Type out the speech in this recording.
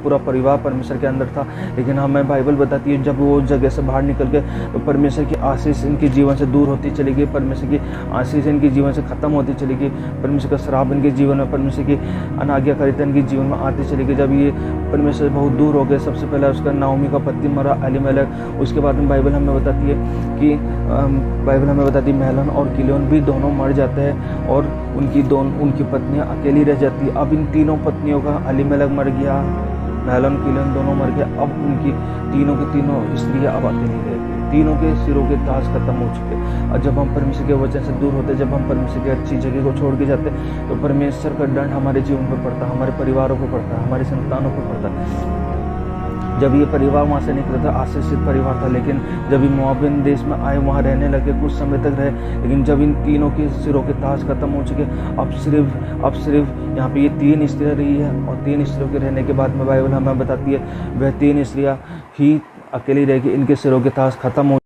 पूरा परिवार परमेश्वर के अंदर था। लेकिन हमें बाइबल बताती है जब वो उस जगह से बाहर निकल गए तो परमेश्वर की आशीष इनके जीवन से दूर होती चली गई, परमेश्वर की आशीष इनके जीवन से ख़त्म होती चली गई, परमेश्वर का श्राप इनके जीवन में, परमेश्वर की अनाज्ञाकारिता इनके जीवन में आती चली गई। जब ये परमेश्वर से बहुत दूर हो गए, सबसे पहले उसका नाओमी का पति मरा, एलीमेलेक। उसके बाद में बाइबल हमें बताती है कि महलन और किलियन भी दोनों मर जाते हैं और उनकी पत्नियां अकेली रह जाती है। अब इन तीनों पत्नियों का, एलीमेलेक मर गया, महलन किलियन दोनों मर गए, अब उनकी तीनों की तीनों स्त्रियां अब अकेली रह गई, तीनों के सिरों के ताज खत्म हो चुके। और जब हम परमेश्वर के वचन से दूर होते, जब हम परमेश्वर की अच्छी जगह को छोड़ के जाते, तो परमेश्वर का दंड हमारे जीवन पर पड़ता, हमारे परिवारों पर पड़ता, हमारी संतानों पर पड़ता। जब ये परिवार वहाँ से निकला था, आशीषित परिवार था, लेकिन जब ये मोआबिन देश में आए, वहाँ रहने लगे, कुछ समय तक रहे, लेकिन जब इन तीनों के सिरों के ताज खत्म हो चुके, अब सिर्फ यहाँ पे ये 3 स्त्रियाँ रही है। और 3 स्त्रियों के रहने के बाद में बाइबल हमें बताती है वह 3 स्त्रियाँ ही अकेली रह गई, इनके सिरों के ताज खत्म हो